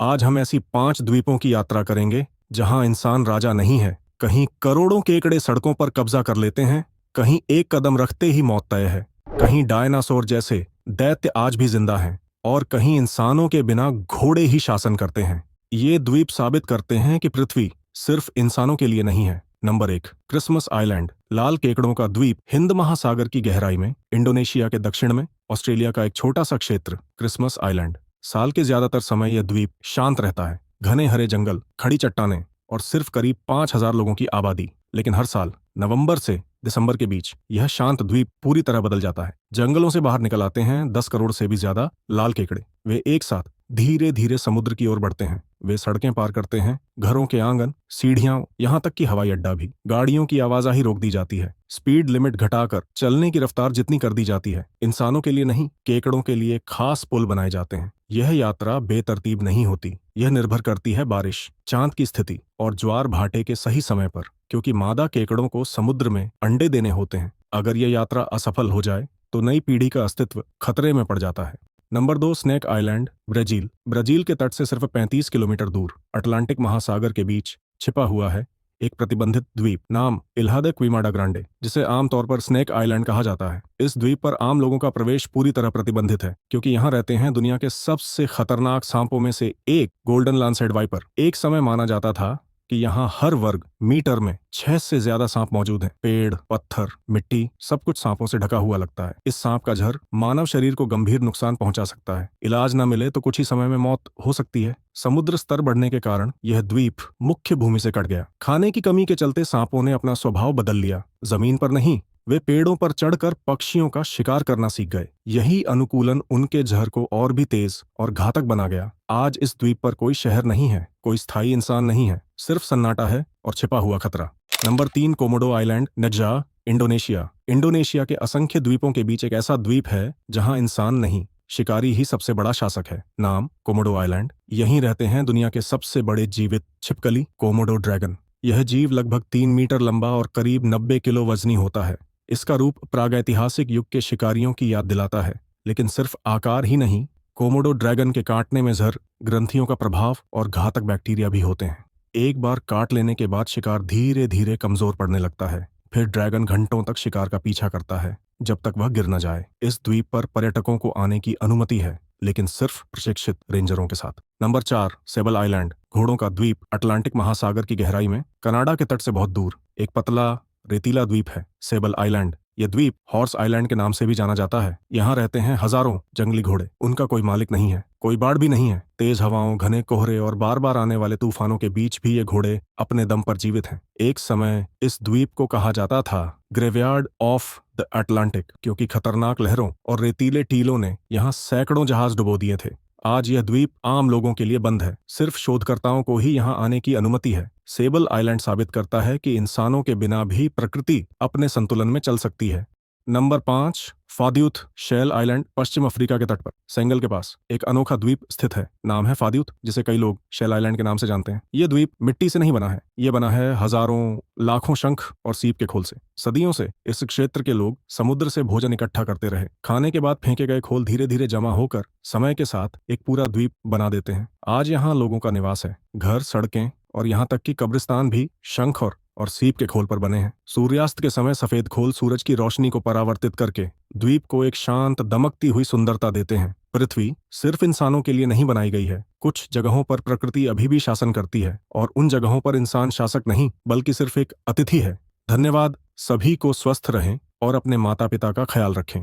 आज हम ऐसी 5 द्वीपों की यात्रा करेंगे जहां इंसान राजा नहीं है। कहीं करोड़ों केकड़े सड़कों पर कब्जा कर लेते हैं, कहीं एक कदम रखते ही मौत तय है, कहीं डायनासोर जैसे दैत्य आज भी जिंदा हैं, और कहीं इंसानों के बिना घोड़े ही शासन करते हैं। ये द्वीप साबित करते हैं कि पृथ्वी सिर्फ इंसानों के लिए नहीं है। Number 1, Christmas Island. लाल केकड़ों का द्वीप हिंद महासागर की गहराई में, इंडोनेशिया के दक्षिण में, ऑस्ट्रेलिया का एक छोटा सा क्षेत्र क्रिसमस आइलैंड। साल के ज्यादातर समय यह द्वीप शांत रहता है। घने हरे जंगल, खड़ी चट्टानें और सिर्फ करीब 5,000 लोगों की आबादी। लेकिन हर साल नवंबर से दिसंबर के बीच यह शांत द्वीप पूरी तरह बदल जाता है। जंगलों से बाहर निकल आते हैं 10 करोड़ से भी ज्यादा लाल केकड़े। वे एक साथ धीरे धीरे समुद्र की ओर बढ़ते हैं। वे सड़कें पार करते हैं, घरों के आंगन, सीढ़ियां, यहाँ तक कि हवाई अड्डा भी। गाड़ियों की आवाजाही रोक दी जाती है, स्पीड लिमिट घटाकर चलने की रफ्तार जितनी कर दी जाती है। इंसानों के लिए नहीं, केकड़ों के लिए खास पुल बनाए जाते हैं। यह यात्रा बेतरतीब नहीं होती। यह निर्भर करती है बारिश, चांद की स्थिति और ज्वार भाटे के सही समय पर, क्योंकि मादा केकड़ों को समुद्र में अंडे देने होते हैं। अगर यह यात्रा असफल हो जाए तो नई पीढ़ी का अस्तित्व खतरे में पड़ जाता है। Number 2, snake island, Brazil. Brazil के तट से सिर्फ 35 किलोमीटर दूर अटलांटिक महासागर के बीच छिपा हुआ है एक प्रतिबंधित द्वीप, नाम इल्हा दे क्विमाडा ग्रांडे, जिसे आमतौर पर स्नेक आइलैंड कहा जाता है। इस द्वीप पर आम लोगों का प्रवेश पूरी तरह प्रतिबंधित है, क्योंकि यहाँ रहते हैं दुनिया के सबसे खतरनाक सांपों में से एक, गोल्डन लैंडसेड वाइपर। एक समय माना जाता था कि यहाँ हर वर्ग मीटर में 6 से ज्यादा सांप मौजूद हैं। पेड़, पत्थर, मिट्टी, सब कुछ सांपों से ढका हुआ लगता है। इस सांप का झर मानव शरीर को गंभीर नुकसान पहुंचा सकता है। इलाज न मिले तो कुछ ही समय में मौत हो सकती है। समुद्र स्तर बढ़ने के कारण यह द्वीप मुख्य भूमि से कट गया। खाने की कमी के चलते सांपों ने अपना स्वभाव बदल लिया। जमीन पर नहीं, वे पेड़ों पर चढ़कर पक्षियों का शिकार करना सीख गए। यही अनुकूलन उनके जहर को और भी तेज और घातक बना गया। आज इस द्वीप पर कोई शहर नहीं है, कोई स्थायी इंसान नहीं है, सिर्फ सन्नाटा है और छिपा हुआ खतरा। नंबर 3, कोमोडो आइलैंड, नजा, इंडोनेशिया। इंडोनेशिया के असंख्य द्वीपों के बीच एक ऐसा द्वीप है जहां इंसान नहीं, शिकारी ही सबसे बड़ा शासक है। नाम कोमोडो आइलैंड। यहीं रहते हैं दुनिया के सबसे बड़े जीवित छिपकली, कोमोडो ड्रैगन। यह जीव लगभग 3 मीटर लंबा और करीब 90 किलो वजनी होता है। इसका रूप प्रागैतिहासिक युग के शिकारियों की याद दिलाता है। लेकिन सिर्फ आकार ही नहीं, कोमोडो ड्रैगन के काटने में जहर, ग्रंथियों का प्रभाव और घातक बैक्टीरिया भी होते हैं। एक बार काट लेने के बाद शिकार धीरे धीरे कमजोर पड़ने लगता है। फिर ड्रैगन घंटों तक शिकार का पीछा करता है, जब तक वह गिर न जाए। इस द्वीप पर पर्यटकों को आने की अनुमति है, लेकिन सिर्फ प्रशिक्षित रेंजरों के साथ। नंबर 4, सेबल आइलैंड, घोड़ों का द्वीप, अटलांटिक महासागर की गहराई में, कनाडा के तट से बहुत दूर। एक पतला रेतीला द्वीप है सेबल आइलैंड। यह द्वीप हॉर्स आइलैंड के नाम से भी जाना जाता है। यहाँ रहते हैं हजारों जंगली घोड़े। उनका कोई मालिक नहीं है, कोई बाढ़ भी नहीं है। तेज हवाओं, घने कोहरे और बार बार आने वाले तूफानों के बीच भी ये घोड़े अपने दम पर जीवित हैं। एक समय इस द्वीप को कहा जाता था ग्रेवयार्ड ऑफ द अटलांटिक, क्योंकि खतरनाक लहरों और रेतीले टीलों ने यहाँ सैकड़ों जहाज डुबो दिए थे। आज यह द्वीप आम लोगों के लिए बंद है, सिर्फ शोधकर्ताओं को ही यहाँ आने की अनुमति है। सेबल आइलैंड साबित करता है कि इंसानों के बिना भी प्रकृति अपने संतुलन में चल सकती है। नंबर 5, फाद्यूथ शेल आइलैंड, पश्चिम अफ्रीका के तट पर, सेंगल के पास एक अनोखा द्वीप स्थित है। नाम है फाद्यूथ, जिसे कई लोग शेल आइलैंड के नाम से जानते हैं। यह द्वीप मिट्टी से नहीं बना है, यह बना है हजारों, लाखों शंख और सीप के खोल से। सदियों से इस क्षेत्र के लोग समुद्र से भोजन इकट्ठा करते रहे। खाने के बाद फेंके गए खोल धीरे धीरे जमा होकर समय के साथ एक पूरा द्वीप बना देते हैं। आज यहाँ लोगों का निवास है। घर, सड़कें और यहाँ तक कि कब्रिस्तान भी शंख और सीप के खोल पर बने हैं। सूर्यास्त के समय सफेद खोल सूरज की रोशनी को परावर्तित करके द्वीप को एक शांत, दमकती हुई सुंदरता देते हैं। पृथ्वी सिर्फ इंसानों के लिए नहीं बनाई गई है। कुछ जगहों पर प्रकृति अभी भी शासन करती है, और उन जगहों पर इंसान शासक नहीं, बल्कि सिर्फ एक अतिथि है। धन्यवाद। सभी को स्वस्थ रहें और अपने माता पिता का ख्याल रखें।